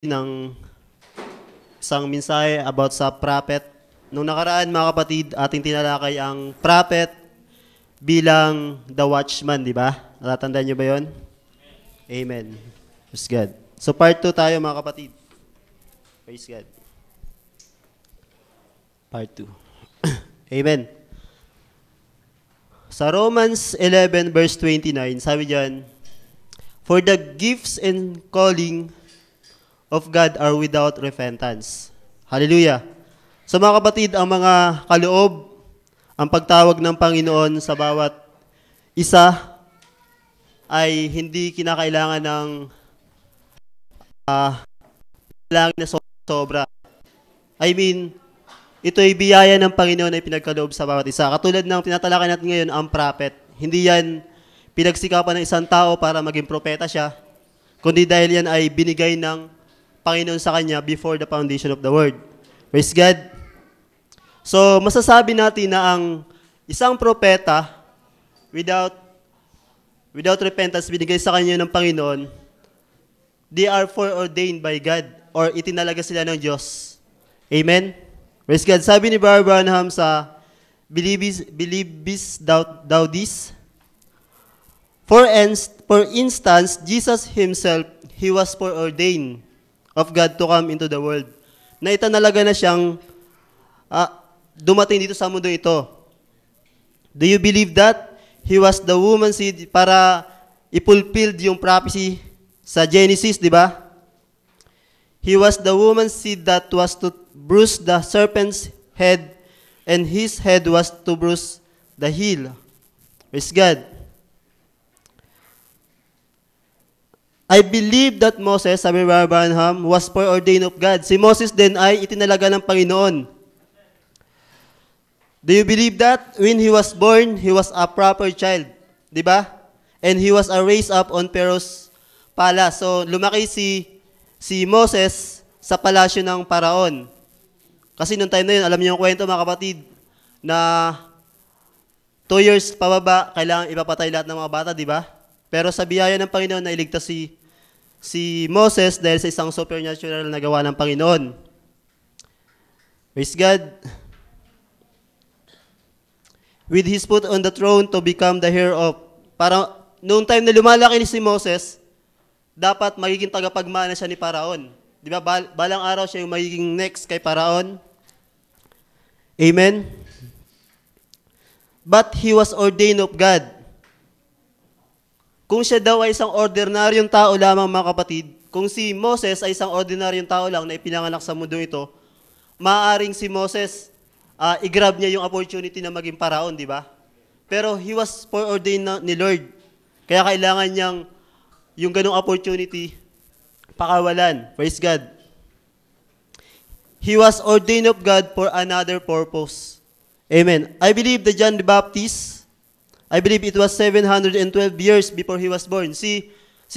ng isang mensahe about sa prophet. Nung nakaraan, mga kapatid, ating tinalakay ang prophet bilang the watchman, di ba? Natatandaan niyo ba yon? Amen. Praise God. So part 2 tayo, mga kapatid. Praise God. Part 2. Amen. Sa Romans 11 verse 29, sabi diyan, "For the gifts and calling of God are without repentance." Hallelujah. So mga kapatid, ang mga kaloob, ang pagtawag ng Panginoon sa bawat isa ay hindi kinakailangan ng kailangan na sobra. I mean, ito ay biyaya ng Panginoon na pinagkaloob sa bawat isa. Katulad ng tinatalakay natin ngayon, ang prophet. Hindi yan pinagsikapan ng isang tao para maging propeta siya, kundi dahil yan ay binigay ng Panginoon sa kanya before the foundation of the world. Praise God. So, masasabi natin na ang isang propeta, without repentance, binigay sa kanya ng Panginoon, they are foreordained by God, or itinalaga sila ng Diyos. Amen? Praise God. Sabi ni Brother Branham sa Believest Thou This? For instance, Jesus himself, he was foreordained of God to come into the world. Na itinalaga na siyang dumating dito sa mundo ito. Do you believe that? He was the woman's seed para ipulfilled yung prophecy sa Genesis, di ba? He was the woman's seed that was to bruise the serpent's head, and his head was to bruise the heel. Praise God. I believe that Moses, sabi ni Branham, was foreordained of God. Si Moses din ay itinalaga ng Panginoon. Do you believe that? When he was born, he was a proper child. Di ba? And he was raised up on Pharaoh's palace. So, lumaki si Moses sa palasyo ng Paraon. Kasi nung time na yun, alam niyo yung kwento, mga kapatid, na 2 years pababa, kailangan ipapatay lahat ng mga bata, di ba? Pero sa biyaya ng Panginoon, nailigtas si Moses dahil sa isang supernatural na gawa ng Panginoon. Praise God. With his foot on the throne to become the heir of. Para noong time na lumalaki si Moses, dapat magiging tagapagmana siya ni Paraon. Di ba? Balang araw siya yung magiging next kay Paraon. Amen? But he was ordained of God. Kung siya daw ay isang ordinaryong tao lamang, mga kapatid, kung si Moses ay isang ordinaryong tao lang na ipinanganak sa mundo ito, maaaring si Moses, i-grab niya yung opportunity na maging Paraon, di ba? Pero he was foreordained ni Lord. Kaya kailangan niyang yung ganong opportunity pakawalan. Praise God. He was ordained of God for another purpose. Amen. I believe that John the Baptist, I believe it was 712 years before he was born. Si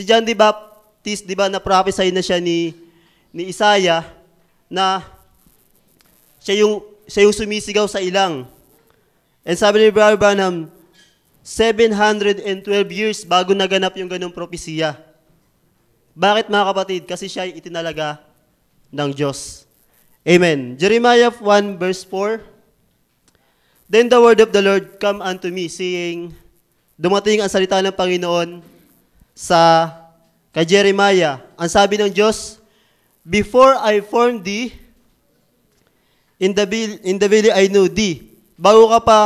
John the Baptist, di ba, na-prophesy na siya ni Isaiah na siya yung sumisigaw sa ilang. And sabi ni Brother Branham, 712 years bago naganap yung ganong propesiya. Bakit, mga kapatid? Kasi siya ay itinalaga ng Diyos. Amen. Jeremiah 1 verse 4, "Then the word of the Lord come unto me, saying," dumating ang salita ng Panginoon kay Jeremiah. Ang sabi ng Diyos, "Before I formed thee, in the belly I knew thee." Bago ka pa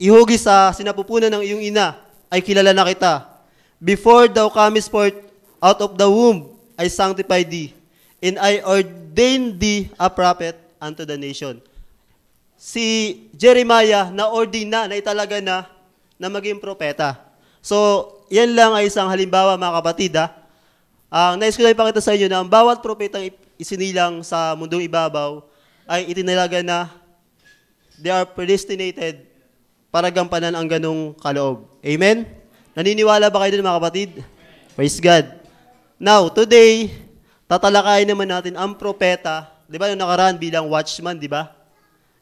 ihugis sa sinapupunan ng iyong ina, ay kilala na kita. "Before thou comest forth out of the womb, I sanctified thee, and I ordained thee a prophet unto the nation." Si Jeremiah na-ordain na italaga na maging propeta. So, yan lang ay isang halimbawa, mga kapatid. Nais ko lang ipakita sa inyo na ang bawat propetang isinilang sa mundong ibabaw ay itinalaga na they are predestinated para gampanan ang ganong kaloob. Amen? Naniniwala ba kayo dun, mga kapatid? Praise God. Now, today, tatalakayin naman natin ang propeta. Di ba, nung nakaraan bilang watchman, di ba?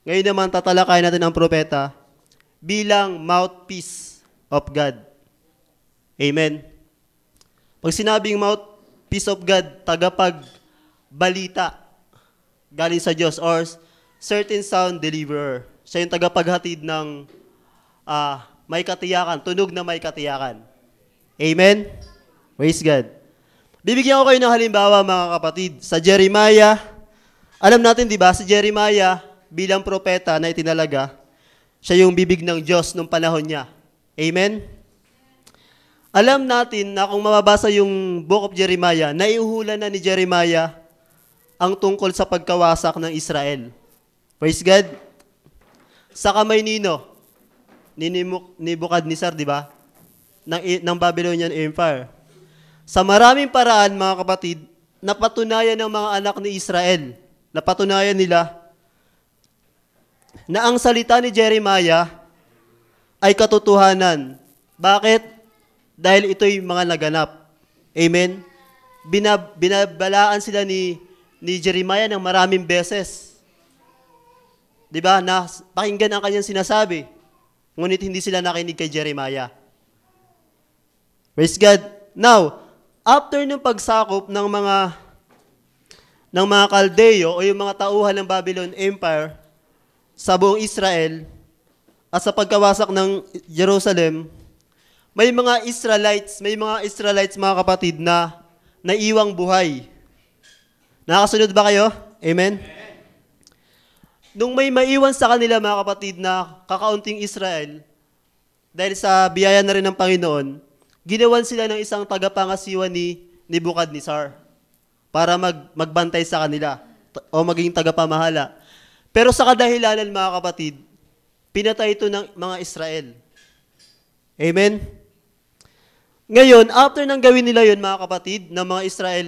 Ngayon naman, tatalakayin natin ang propeta bilang mouthpiece of God. Amen. Pag sinabing peace of God, tagapagbalita galing sa Diyos, or certain sound deliverer. Siya yung tagapaghatid ng may katiyakan, tunog na may katiyakan. Amen? Praise God. Bibigyan ko kayo ng halimbawa, mga kapatid. Sa Jeremiah, alam natin, di ba, si Jeremiah bilang propeta na itinalaga, siya yung bibig ng Diyos nung panahon niya. Amen? Alam natin na kung mababasa yung Book of Jeremiah, naiuhulan na ni Jeremiah ang tungkol sa pagkawasak ng Israel. Praise God. Sa kamay nino? Ni Nebuchadnezzar, di ba? Ng Babylonian Empire. Sa maraming paraan, mga kapatid, napatunayan ng mga anak ni Israel, napatunayan nila na ang salita ni Jeremiah ay katotohanan. Bakit? Dahil ito'y mga naganap. Amen? Binabalaan sila ni Jeremiah ng maraming beses. Di ba? Na pakinggan ang kanyang sinasabi. Ngunit hindi sila nakinig kay Jeremiah. Praise God. Now, after ng pagsakop ng mga Kaldeo o yung mga tauhan ng Babylon Empire sa buong Israel at sa pagkawasak ng Jerusalem, may mga Israelites, mga kapatid, na naiwang buhay. Nakasunod ba kayo? Amen? Nung may maiwan sa kanila, mga kapatid, na kakaunting Israel, dahil sa biyaya na rin ng Panginoon, ginawan sila ng isang tagapangasiwa ni Nebuchadnezzar para magbantay sa kanila o maging tagapamahala. Pero sa kadahilanan, mga kapatid, pinatay ito ng mga Israel. Amen? Ngayon, after nang gawin nila yun, mga kapatid, ng mga Israel,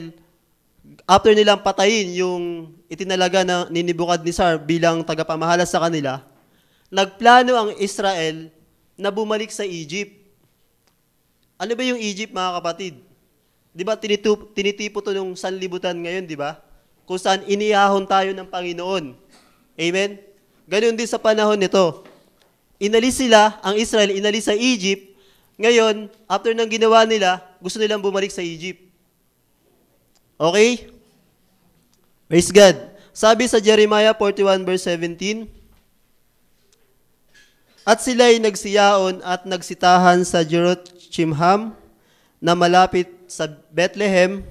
after nilang patayin yung itinalaga ni Nebuchadnezzar bilang tagapamahala sa kanila, nagplano ang Israel na bumalik sa Egypt. Ano ba yung Egypt, mga kapatid? Di ba tinitipo to ng sanlibutan ngayon, di ba? Kung saan iniahon tayo ng Panginoon. Amen? Ganun din sa panahon nito. Inalis sila, ang Israel, inalis sa Egypt. Ngayon, after nang ginawa nila, gusto nilang bumalik sa Egypt. Okay? Praise God. Sabi sa Jeremiah 41 verse 17, at sila'y nagsiyaon at nagsitahan sa Jerusalem na malapit sa Bethlehem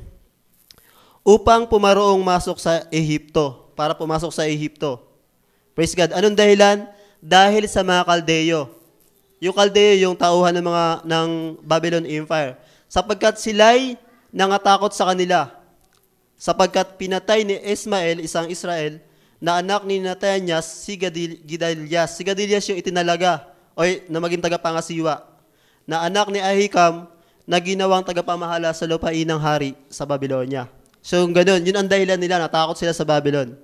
upang pumaroong masok sa Ehipto, para pumasok sa Ehipto. Praise God. Anong dahilan? Dahil sa mga Kaldeo. Yung Kaldeo, yung tauhan ng Babylon Empire. Sapagkat sila'y nangatakot sa kanila. Sapagkat pinatay ni Ismael, isang Israel, na anak ni Netanyas, si Gedalias. Si Gedalias yung itinalaga, na maging tagapangasiwa, na anak ni Ahikam, na ginawang tagapamahala sa lupain ng hari sa Babylonia. So, ganun, yun ang dahilan nila, natakot sila sa Babylon.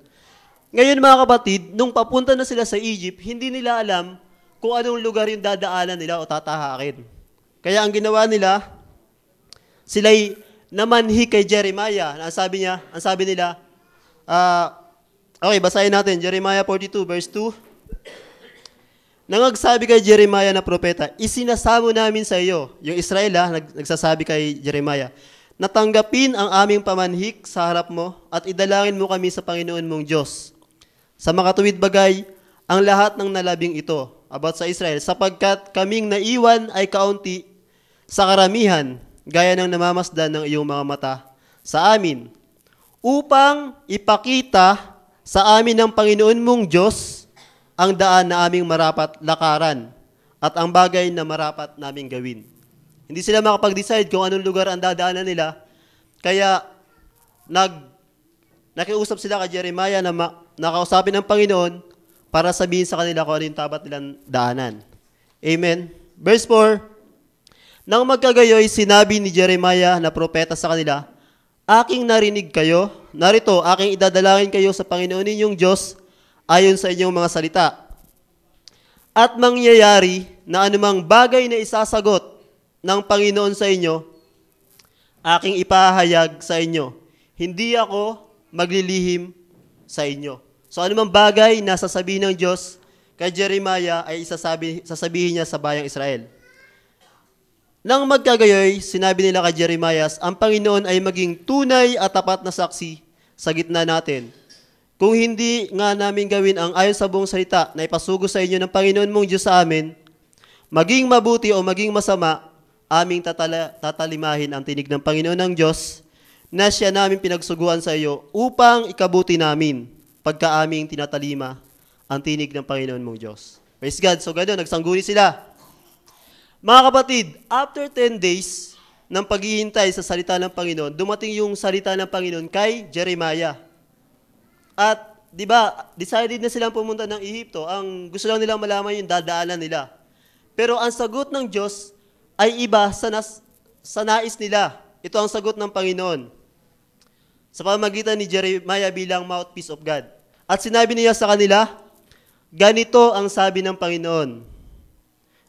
Ngayon, mga kapatid, nung papunta na sila sa Egypt, hindi nila alam kung anong lugar yung dadaanan nila o tatahakin. Kaya ang ginawa nila, sila'y namanhi kay Jeremiah. Ang sabi nila, okay, basahin natin, Jeremiah 42 verse 2. Nangagsabi kay Jeremiah na propeta, isinasamo namin sa iyo, yung Israel nagsasabi kay Jeremiah, natanggapin ang aming pamanhik sa harap mo at idalangin mo kami sa Panginoon mong Diyos. Sa makatuwid bagay, ang lahat ng nalabing ito, about sa Israel, sapagkat kaming naiwan ay kaunti sa karamihan, gaya ng namamasdan ng iyong mga mata sa amin, upang ipakita sa amin ng Panginoon mong Diyos ang daan na aming marapat lakaran at ang bagay na marapat naming gawin. Hindi sila makapag-decide kung anong lugar ang dadaanan nila, kaya nakiusap sila kay Jeremiah na nakausapin ng Panginoon para sabihin sa kanila kung ano yung dapat nilang daanan. Amen. Verse 4, nang magkagayoy, sinabi ni Jeremiah na propeta sa kanila, aking narinig kayo, narito, aking idadalangin kayo sa Panginoon ninyong Diyos ayon sa inyong mga salita. At mangyayari na anumang bagay na isasagot ng Panginoon sa inyo, aking ipahayag sa inyo. Hindi ako maglilihim sa inyo. So anumang bagay na sasabihin ng Diyos kay Jeremiah ay sasabihin niya sa bayang Israel. Nang magkagayoy, sinabi nila kay Jeremiah, ang Panginoon ay maging tunay at tapat na saksi sa gitna natin. Kung hindi nga namin gawin ang ayon sa buong salita na ipasugo sa inyo ng Panginoon mong Diyos sa amin, maging mabuti o maging masama, aming tatalimahin ang tinig ng Panginoon ng Diyos na siya namin pinagsuguan sa iyo upang ikabuti namin pagka aming tinatalima ang tinig ng Panginoon mong Diyos. Praise God. So gano'n, nagsangguni sila. Mga kapatid, after 10 days ng paghihintay sa salita ng Panginoon, dumating yung salita ng Panginoon kay Jeremiah. At, di ba, decided na silang pumunta ng Ehipto. Ang gusto lang nilang malaman yung dadaanan nila. Pero ang sagot ng Diyos ay iba sa nais nila. Ito ang sagot ng Panginoon sa pamamagitan ni Jeremiah bilang mouthpiece of God. At sinabi niya sa kanila, ganito ang sabi ng Panginoon,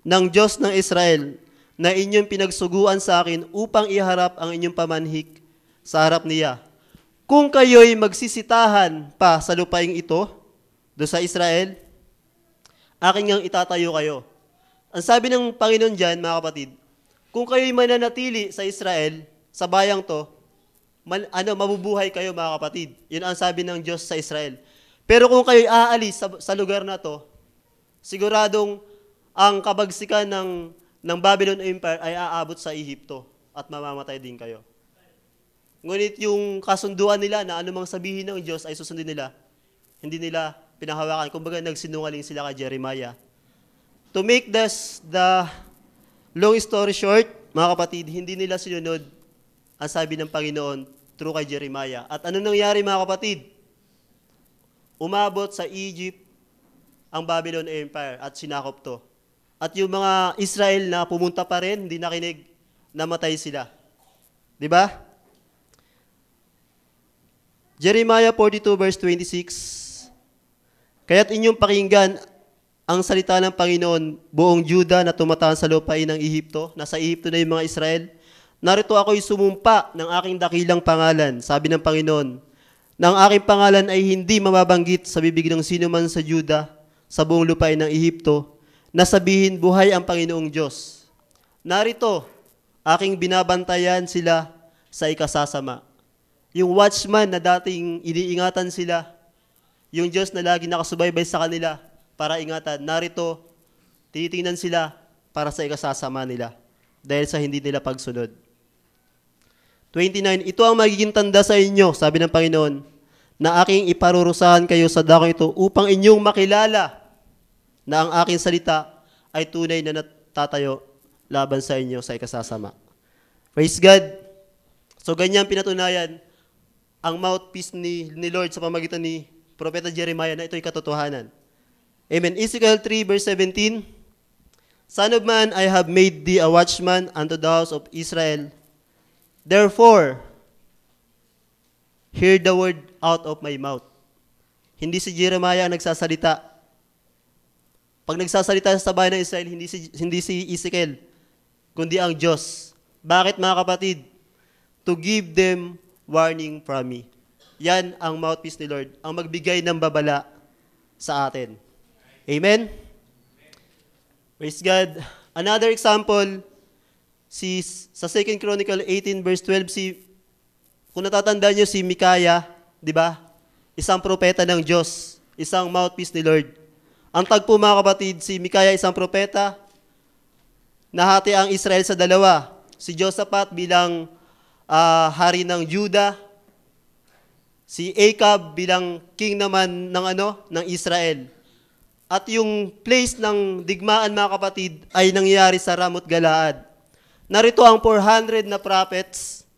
ng Diyos ng Israel, na inyong pinagsuguan sa akin upang iharap ang inyong pamanhik sa harap niya. Kung kayo'y magsisitahan pa sa lupaing ito, do sa Israel, aking ngang itatayo kayo. Ang sabi ng Panginoon dyan, mga kapatid, kung kayo'y mananatili sa Israel, sa bayang to, mabubuhay kayo, mga kapatid. Yun ang sabi ng Diyos sa Israel. Pero kung kayo'y aalis sa lugar na to, siguradong ang kabagsikan ng Babylon Empire ay aabot sa Ehipto at mamamatay din kayo. Ngunit yung kasunduan nila na anumang sabihin ng Diyos ay susundin nila, hindi nila pinahawakan. Kumbaga nagsinungaling sila kay Jeremiah. To make the long story short, mga kapatid, hindi nila sinunod ang sabi ng Panginoon through kay Jeremiah. At ano nangyari, mga kapatid? Umabot sa Egypt ang Babylon Empire at sinakop to. At yung mga Israel na pumunta pa rin, hindi nakinig, namatay sila. Di ba? Jeremiah 42 verse 26, kaya't inyong pakinggan ang salita ng Panginoon, buong Juda na tumataan sa lupain ng Ehipto, nasa Ehipto na yung mga Israel. Narito ako'y sumumpa ng aking dakilang pangalan, sabi ng Panginoon, na ang aking pangalan ay hindi mababanggit sa bibig ng sino man sa Juda, sa buong lupain ng Ehipto, na sabihin, buhay ang Panginoong Diyos. Narito, aking binabantayan sila sa ikasasama. Yung watchman na dating iniingatan sila, yung Diyos na lagi nakasubaybay sa kanila para ingatan, narito, tinitingnan sila para sa ikasasama nila dahil sa hindi nila pagsunod. 29, ito ang magiging tanda sa inyo, sabi ng Panginoon, na aking iparurusahan kayo sa dakong ito upang inyong makilala na ang aking salita ay tunay na natatayo laban sa inyo sa ikasasama. Praise God. So ganyan pinatunayan ang mouthpiece ni Lord sa pamagitan ni Propeta Jeremiah na ito'y katotohanan. Amen. Ezekiel 3 verse 17, Son of man, I have made thee a watchman unto the house of Israel. Therefore, hear the word out of my mouth. Hindi si Jeremiah ang nagsasalita. Pag nagsasalita sa bayan ng Israel, hindi si Ezekiel, kundi ang Diyos. Bakit, mga kapatid? To give them warning from me. Yan ang mouthpiece ni Lord, ang magbigay ng babala sa atin. Amen? Praise God. Another example, sa 2 Chronicle 18 verse 12, kung natatandaan nyo si Micaiah, di ba? Isang propeta ng Diyos, isang mouthpiece ni Lord. Ang tagpo, mga kapatid, si Micaiah isang propeta, nahati ang Israel sa dalawa. Si Josaphat bilang hari ng Juda, si Ahab bilang king naman ng Israel. At yung place ng digmaan, mga kapatid, ay nangyayari sa Ramoth Galaad. Narito ang 400 na prophets.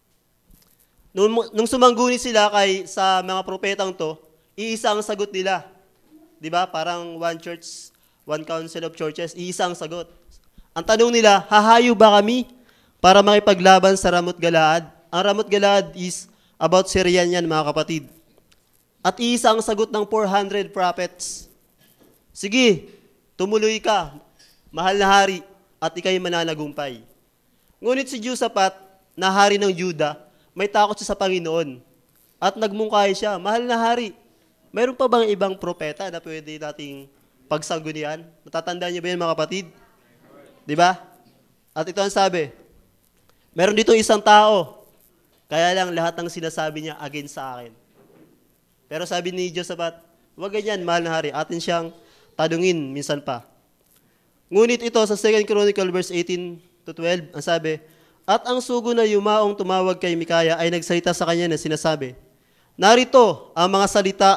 Nung sumangguni sila sa mga propetang to, iisa ang sagot nila. Diba? Parang one church, one council of churches, iisa ang sagot. Ang tanong nila, hahayo ba kami para makipaglaban sa Ramoth Galaad? Ang Ramoth Galaad is about Syrian yan, mga kapatid. At iisa ang sagot ng 400 prophets. Sige, tumuloy ka, mahal na hari, at ikay mananagumpay. Ngunit si Josaphat, na hari ng Juda, may takot siya sa Panginoon. At nagmungkahi siya, mahal na hari, mayroon pa bang ibang propeta na pwede nating pagsanggunian? Natatandaan niyo ba yun, mga kapatid? Di ba? At ito ang sabi, Meron dito isang tao, kaya lang lahat ng sinasabi niya against sa akin. Pero sabi ni Josaphat, huwag ganyan, mahal na hari, atin siyang tanungin minsan pa. Ngunit ito sa 2 Chronicle verse 18 to 12, ang sabi, at ang sugo na yumaong tumawag kay Mikaya ay nagsalita sa kanya na sinasabi, narito ang mga salita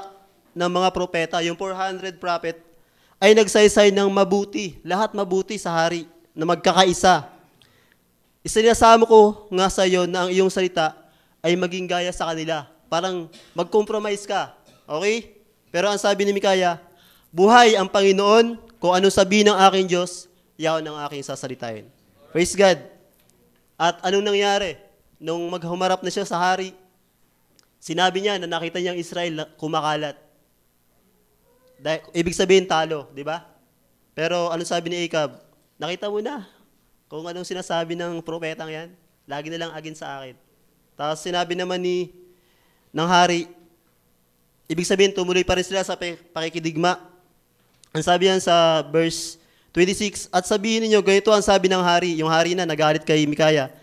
ng mga propeta, yung 400 prophet, ay nagsaysay ng mabuti, lahat mabuti sa hari, na magkakaisa. Isinasamo ko nga sa iyo na ang iyong salita ay maging gaya sa kanila. Parang mag-compromise ka. Okay? Pero ang sabi ni Mikaya, buhay ang Panginoon, kung ano sabihin ng aking Diyos, yaon ang aking sasalitain. Praise God. At anong nangyari? Nung maghumarap na siya sa hari, sinabi niya na nakita niyang Israel kumakalat. Ibig sabihin talo, di ba? Pero ano sabi ni Acab? Nakita mo na kung anong sinasabi ng propetang yan. Lagi na lang against sa akin. Tapos sinabi naman ng hari, ibig sabihin tumuloy pa rin sila sa pakikidigma. Ang sabi yan sa verse 26, at sabihin niyo, ganito ang sabi ng hari, yung hari na nagalit kay Mikaya,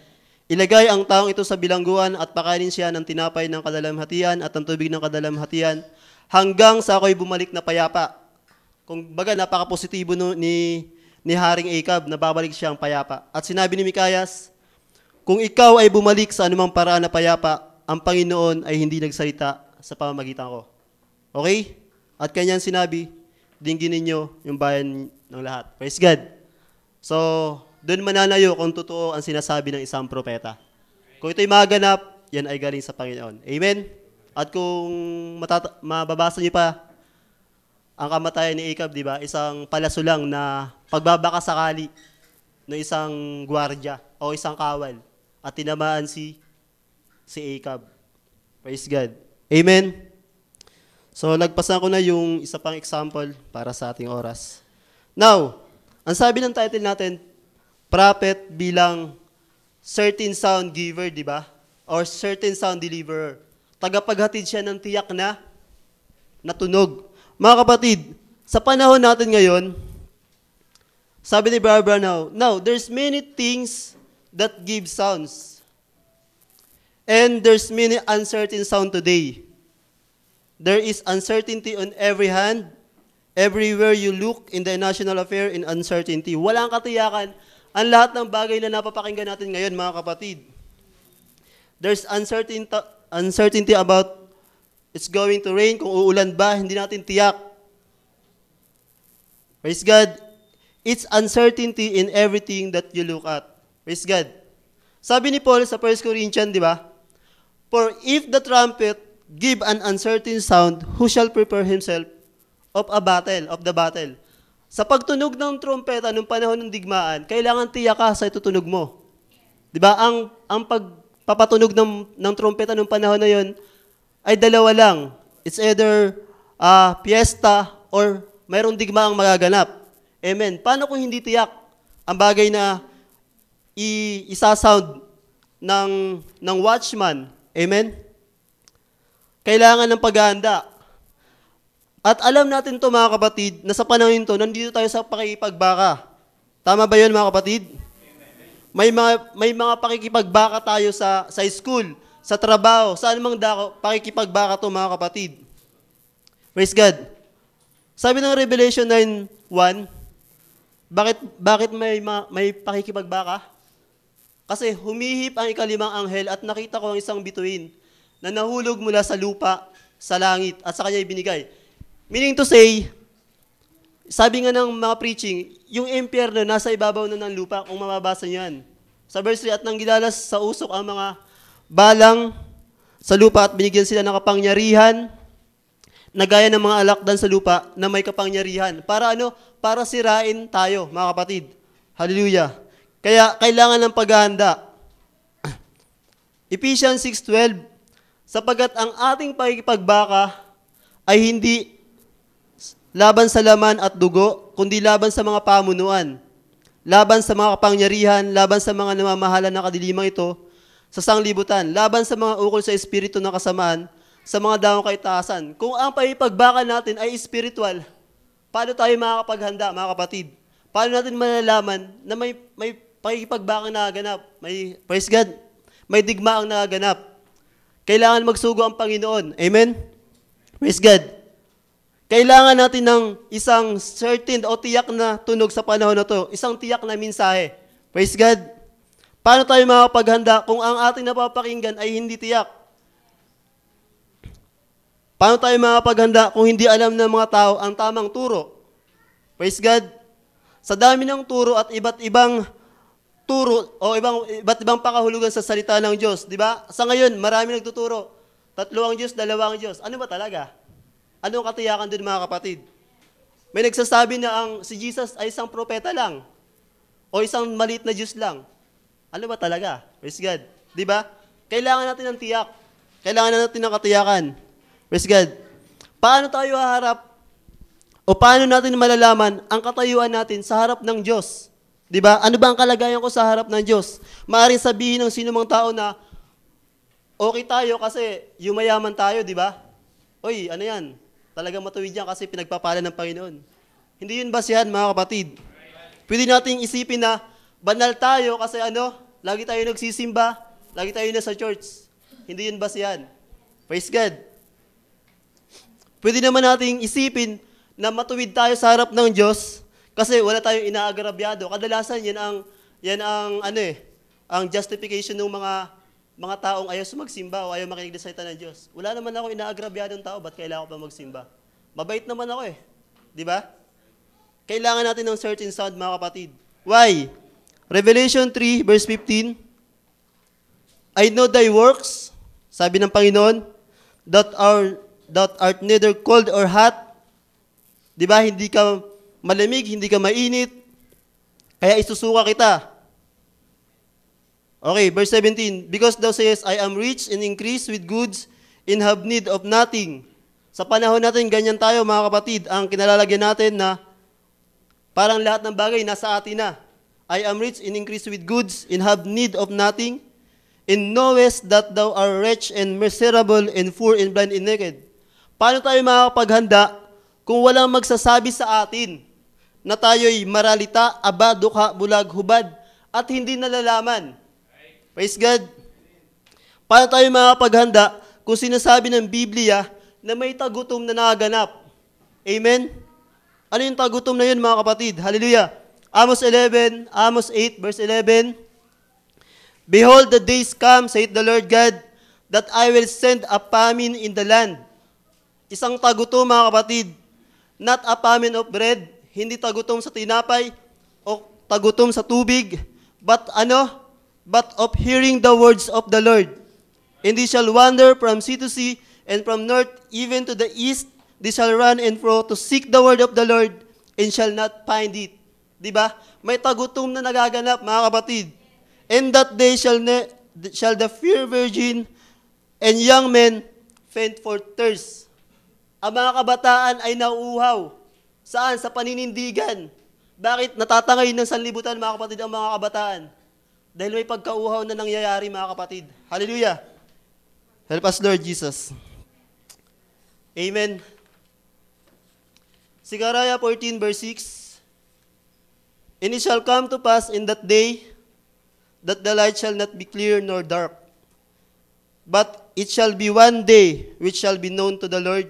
ilagay ang taong ito sa bilangguan at pakainin siya ng tinapay ng kadalamhatian at ng tubig ng kadalamhatian hanggang sa ako'y bumalik na payapa. Kung baga, napaka-positibo ni Haring Acab na babalik siyang payapa. At sinabi ni Mikayas, kung ikaw ay bumalik sa anumang paraan na payapa, ang Panginoon ay hindi nagsalita sa pamamagitan ko. Okay? At kanyang sinabi, dinggin ninyo yung bayan ng lahat. Praise God. So, doon mananayo kung totoo ang sinasabi ng isang propeta. Kung ito'y maganap, yan ay galing sa Panginoon. Amen? At kung mababasa niyo pa, ang kamatayan ni Acab, di ba? Isang palaso lang na pagbabaka sakali ng isang gwardya o isang kawal at tinamaan si Acab. Praise God. Amen? So, lagpasan ko na yung isa pang example para sa ating oras. Now, ang sabi ng title natin, prophet bilang certain sound giver, di ba? Or certain sound deliverer. Tagapaghatid siya ng tiyak na tunog. Mga kapatid, sa panahon natin ngayon, sabi ni Barbara now, there's many things that give sounds. And there's many uncertain sound today. There is uncertainty on every hand. Everywhere you look in the national affair in uncertainty. Walang katiyakan ang lahat ng bagay na napapakinggan natin ngayon, mga kapatid. There's uncertainty about it's going to rain, kung uulan ba, hindi natin tiyak. Praise God. It's uncertainty in everything that you look at. Praise God. Sabi ni Paul sa 1 Corinthians, di ba? For if the trumpet give an uncertain sound, who shall prepare himself of the battle? Sa pagtunog ng trumpeta nung panahon ng digmaan, kailangan tiyak ka sa itutunog mo. Di ba? Ang pagpapatunog ng trumpeta nung panahon na yon ay dalawa lang. It's either fiesta or mayroong digmaang magaganap. Amen. Paano kung hindi tiyak ang bagay na isa-sound ng watchman? Amen? Kailangan ng paghahanda. At alam natin to mga kapatid, na sa panahon to, nandito tayo sa pakikipagbaka. Tama ba yun mga kapatid? May mga pakikipagbaka tayo sa school, sa trabaho, saan mang dako, pakikipagbaka to mga kapatid. Praise God. Sabi ng Revelation 9:1, bakit may pakikipagbaka? Kasi humihip ang ikalimang anghel at nakita ko ang isang bituin na nahulog mula sa lupa, sa langit, at sa kanya ibinigay. Meaning to say, sabi nga ng mga preaching, yung impyerno nasa ibabaw na ng lupa, kung mababasa nyo yan. Sa verse 3, at nang gilalas sa usok ang mga balang sa lupa at binigyan sila ng kapangyarihan na gaya ng mga alakdan sa lupa na may kapangyarihan. Para ano? Para sirain tayo, mga kapatid. Hallelujah. Kaya kailangan ng paghahanda. Ephesians 6:12, sapagat ang ating pakikipagbaka ay hindi laban sa laman at dugo, kundi laban sa mga pamunuan, laban sa mga kapangyarihan, laban sa mga namamahala ng kadilimang ito, sa sanglibutan, laban sa mga ukol sa espiritu ng kasamaan, sa mga daong kaitaasan. Kung ang pakikipagbaka natin ay espiritual, paano tayo makakapaghanda, mga kapatid? Paano natin malalaman na may pakikipagbakang nagaganap. May, praise God, may digmaang nagaganap. Kailangan magsugo ang Panginoon. Amen? Praise God. Kailangan natin ng isang certain o tiyak na tunog sa panahon na to. Isang tiyak na mensahe. Praise God. Paano tayo makapaghanda kung ang ating napapakinggan ay hindi tiyak? Paano tayo makapaghanda kung hindi alam ng mga tao ang tamang turo? Praise God. Sa dami ng turo at iba't ibang turo o iba't ibang pakahulugan sa salita ng Diyos, di ba? Sa ngayon, marami nagtuturo. 3 ang Diyos, 2 ang Diyos. Ano ba talaga? Anong katiyakan doon mga kapatid? May nagsasabi na si Jesus ay isang propeta lang o isang maliit na Diyos lang. Ano ba talaga? Praise God. Di ba? Kailangan natin ng tiyak. Kailangan natin ng katiyakan. Praise God. Paano tayo haharap o paano natin malalaman ang katayuan natin sa harap ng Diyos? Di ba? Ano ba ang kalagayan ko sa harap ng Diyos? Maaaring sabihin ng sino mang tao na okay tayo kasi yumayaman tayo, di ba? Oy, ano yan? Talagang matuwid yan kasi pinagpapala ng Panginoon. Hindi yun basihan, mga kapatid. Pwede nating isipin na banal tayo kasi lagi tayo nagsisimba, lagi tayo nasa church. Hindi yun basihan. Praise God. Pwede naman nating isipin na matuwid tayo sa harap ng Diyos kasi wala tayong inaagrabyado. Kadalasan yan ang justification ng mga taong ayaw magsimba o ayaw makinig sa salita ng Diyos. Wala naman ako inaagrabyadong tao, ba't kailangan ko pa magsimba? Mabait naman ako eh. Di ba? Kailangan natin ng certain sound, mga kapatid. Why? Revelation 3, verse 15, I know thy works, sabi ng Panginoon, that art neither cold or hot. Di ba? Hindi ka malamig, hindi ka mainit, kaya isusuka kita. Okay, verse 17, because thou sayest, I am rich and increase with goods and have need of nothing. Sa panahon natin, ganyan tayo mga kapatid, ang kinalalagyan natin na parang lahat ng bagay nasa atin na. I am rich and increase with goods and have need of nothing, and knowest that thou art wretched and miserable and poor and blind and naked. Paano tayo makakapaghanda kung walang magsasabi sa atin na tayo'y maralita, aba, dukha, bulag, hubad, at hindi nalalaman? Praise God. Paano tayo makapaghanda kung sinasabi ng Biblia na may tagutom na nagaganap? Amen? Ano yung tagutom na yun, mga kapatid? Hallelujah. Amos 8, verse 11. Behold, the days come, saith the Lord God, that I will send a famine in the land. Isang tagutom, mga kapatid. Not a famine of bread, hindi tagutom sa tinapay o tagutom sa tubig, but but of hearing the words of the Lord. And they shall wander from sea to sea, and from north even to the east, they shall run and fro to seek the word of the Lord, and shall not find it. Diba? May tagutom na nagaganap, mga kapatid. And that day shall the fair virgin and young men faint for thirst. Ang mga kabataan ay nauuhaw. Saan? Sa paninindigan. Bakit natatangay ng sanlibutan, mga kapatid, ang mga kabataan? Dahil may pagkauhaw na nangyayari, mga kapatid. Hallelujah. Help us, Lord Jesus. Amen. Zechariah 14, verse 6. And it shall come to pass in that day that the light shall not be clear nor dark, but it shall be one day which shall be known to the Lord,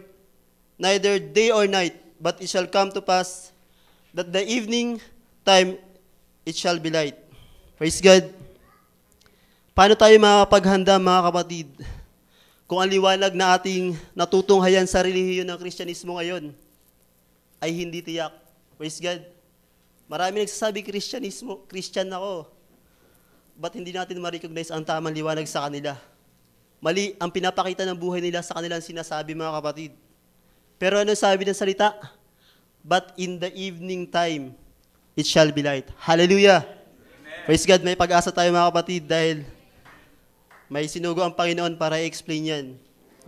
neither day or night, but it shall come to pass that the evening time it shall be light. Praise God. Paano tayo makapaghanda, mga kapatid, kung ang liwanag na ating natutunghayan sa relihiyon ng Kristyanismo ngayon ay hindi tiyak? Praise God. Marami nagsasabi, Christian ako. Ba't hindi natin ma-recognize ang tamang liwanag sa kanila? Mali ang pinapakita ng buhay nila sa kanilang sinasabi, mga kapatid. Pero ano sabi ng salita? But in the evening time, it shall be light. Hallelujah! Amen. Praise God, may pag-asa tayo, mga kapatid, dahil may sinugo ang Panginoon para i-explain yan.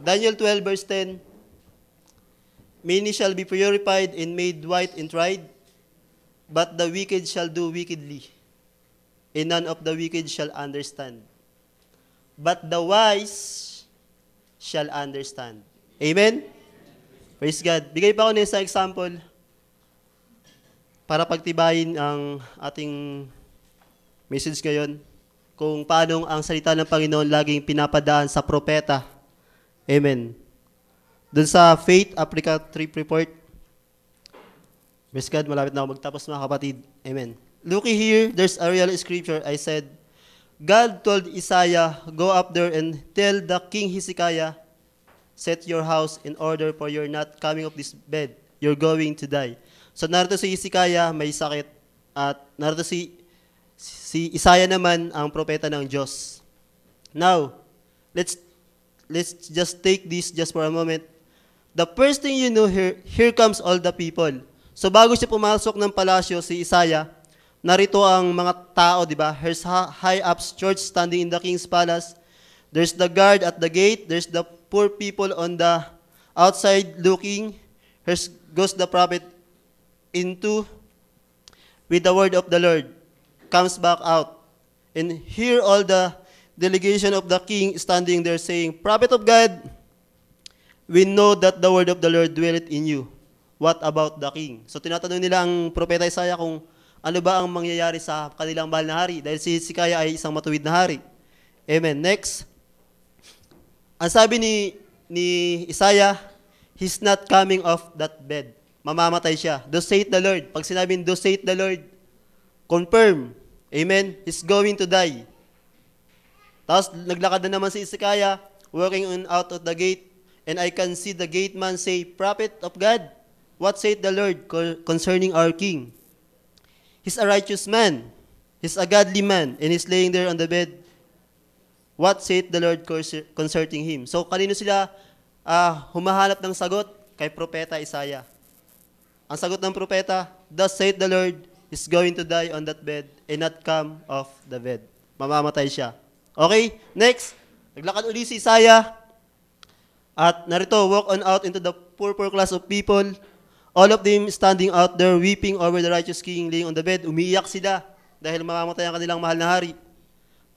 Daniel 12, verse 10, many shall be purified and made white and tried, but the wicked shall do wickedly, and none of the wicked shall understand. But the wise shall understand. Amen? Praise God. Bigay pa ako ng isang example para pagtibayin ang ating message ngayon kung paano ang salita ng Panginoon laging pinapadaan sa propeta. Amen. Doon sa Faith Africa Trip Report, praise God, malapit na ako magtapos mga kapatid. Amen. Looking here, there's a real scripture. I said, God told Isaiah, go up there and tell the King Hezekiah, set your house in order for you're not coming of this bed. You're going to die. So narito si Hezekiah, may sakit. At narito si Isaiah naman, ang propeta ng Diyos. Now, let's just take this just for a moment. The first thing you know, here comes all the people. So bago siya pumasok ng palasyo, si Isaiah, narito ang mga tao, di ba? Here's high ups church standing in the king's palace. There's the guard at the gate. There's the poor people on the outside looking. Here goes the prophet into with the word of the Lord. Comes back out. And here all the delegation of the king standing there saying, Prophet of God, we know that the word of the Lord dwelleth in you. What about the king? So tinatanong nila ang propeta Isaiah kung ano ba ang mangyayari sa kanilang mahal na hari dahil si Hezekiah ay isang matuwid na hari. Amen. Next. Ang sabi ni Isaiah, he's not coming off that bed. Mamamatay siya. Thus saith the Lord. Pag sinabing, thus saith the Lord, confirm. Amen. He's going to die. Tapos naglakad na naman si Hezekiah, walking on out of the gate, and I can see the gateman say, Prophet of God, what saith the Lord concerning our king? He's a righteous man. He's a godly man, and he's laying there on the bed. What saith the Lord concerning him? So kanino sila humahanap ng sagot? Kay propeta Isaiah. Ang sagot ng propeta, thus saith the Lord, is going to die on that bed and not come off the bed. Mamamatay siya. Okay, next. Naglakad uli si Isaiah. At narito, walk on out into the poor class of people. All of them standing out there weeping over the righteous king laying on the bed. Umiiyak sila dahil mamamatay ang kanilang mahal na hari.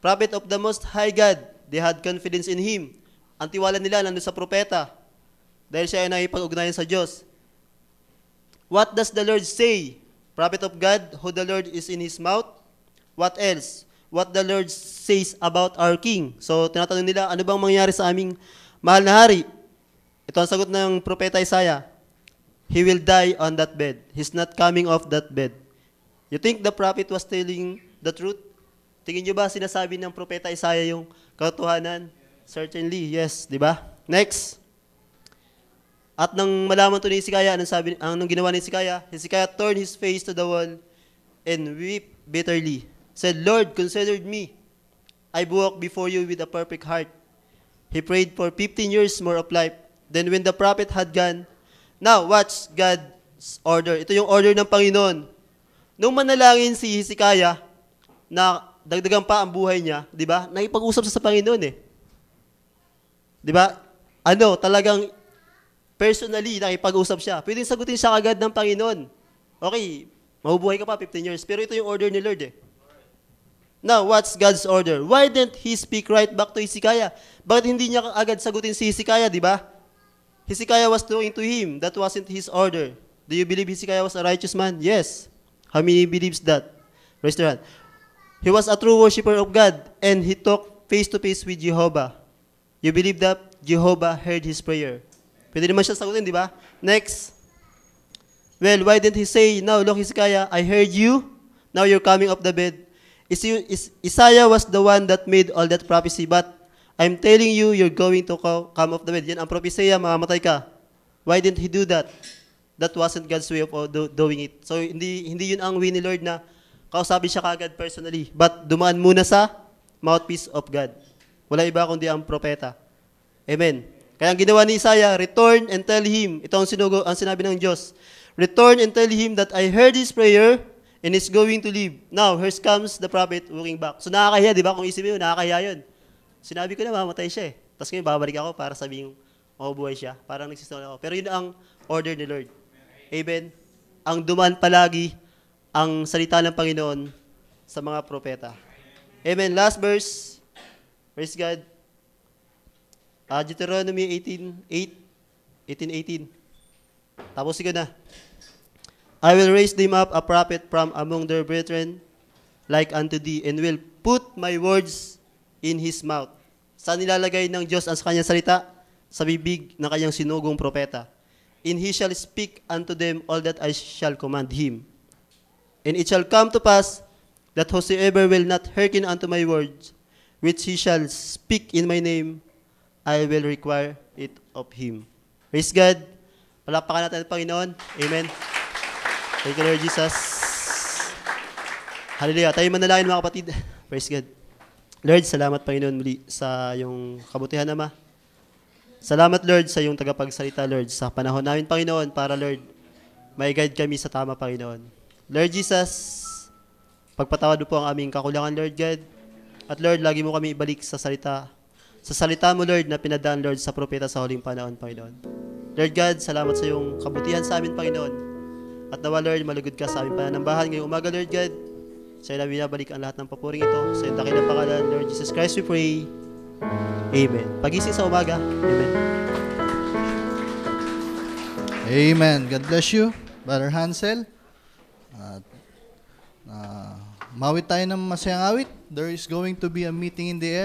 Prophet of the Most High God, they had confidence in him. Ang tiwala nila nandun sa propeta dahil siya ay nakipag-ugnayan sa Diyos. What does the Lord say? Prophet of God, who the Lord is in his mouth. What else? What the Lord says about our king. So, tinatanong nila, ano bang mangyari sa aming mahal na hari? Ito ang sagot ng propeta Isaiah. He will die on that bed. He's not coming off that bed. You think the prophet was telling the truth? Tingin nyo ba sinasabi ng propeta Isaiah yung katotohanan? Certainly, yes. Di ba? Next. At nang malaman to ni Hezekiah, anong ginawa ni Hezekiah? Hezekiah turned his face to the wall and wept bitterly. Said, Lord, consider me. I walk before you with a perfect heart. He prayed for 15 years more of life. Then when the prophet had gone, now watch God's order. Ito yung order ng Panginoon. Nung manalangin si Hezekiah na dagdagan pa ang buhay niya, di ba? Nakipag-usap sa Panginoon eh. Di ba? Talagang personally, nakipag-usap siya. Pwedeng sagutin siya agad ng Panginoon. Okay, mabubuhay ka pa 15 years. Pero ito yung order ni Lord eh. Now, what's God's order? Why didn't He speak right back to Hezekiah? Bakit hindi niya agad sagutin si Hezekiah, di ba? Hezekiah was talking to him. That wasn't his order. Do you believe Hezekiah was a righteous man? Yes. How many believes that? Raise your hand. He was a true worshiper of God, and he talked face to face with Jehovah. You believe that Jehovah heard his prayer? Pwede naman siya sagutin, di ba? Next. Well, why didn't he say, now look Hezekiah, I heard you, now you're coming off the bed. Isaiah was the one that made all that prophecy, but I'm telling you, you're going to come off the bed. Yan ang propesya, mamamatay ka. Why didn't he do that? That wasn't God's way of doing it. So, hindi yun ang way ni Lord na kausapin siya kagad personally. But dumaan muna sa mouthpiece of God. Wala iba kundi ang propeta. Amen. Kaya ang ginawa ni Isaiah, return and tell him, ito ang sinabi ng Diyos, return and tell him that I heard his prayer and is going to live. Now, here comes the prophet walking back. So nakakahiya, di ba? Kung isipin mo, nakakahiya yun. Sinabi ko na mamatay siya eh. Tapos ngayon, babalik ako para sabihin mabubuhay siya. Parang nagsisinungaling ako. Pero yun ang order ni Lord. Amen. Ang dumaan palagi ang salita ng Panginoon sa mga propeta. Amen. Last verse. Praise God. Deuteronomy 18:18. Tapos ko na. I will raise them up a prophet from among their brethren, like unto thee, and will put my words in his mouth. Saan nilalagay ng Diyos ang kanyang salita? Sa bibig ng kanyang sinugong propeta. And he shall speak unto them all that I shall command him. And it shall come to pass that whosoever will not hearken unto my words, which he shall speak in my name, I will require it of him. Praise God. Palapakan natin ang Panginoon. Amen. Thank you, Lord Jesus. Hallelujah. Tayo manalangin mga kapatid. Praise God. Lord, salamat Panginoon muli sa iyong kabutihan, Ama. Salamat, Lord, sa iyong tagapagsalita, Lord, sa panahon namin, Panginoon, para, Lord, may guide kami sa tama, Panginoon. Lord Jesus, pagpatawad mo po ang aming kakulangan, Lord God. At, Lord, lagi mo kami ibalik sa salita. Sa salita mo, Lord, na pinadaan, Lord, sa propeta sa huling panahon, Panginoon. Lord God, salamat sa iyong kabutihan sa amin, Panginoon. At nawa, Lord, malugod ka sa aming pananambahan ngayong umaga, Lord God. Sa iyo namin binabalik ang lahat ng papuring ito. Sa iyong dakilang pangalan, Lord Jesus Christ, we pray. Amen. Pagising sa umaga. Amen. Amen. God bless you, Brother Hansel. At mawit tayo ng masayang awit. There is going to be a meeting in the air.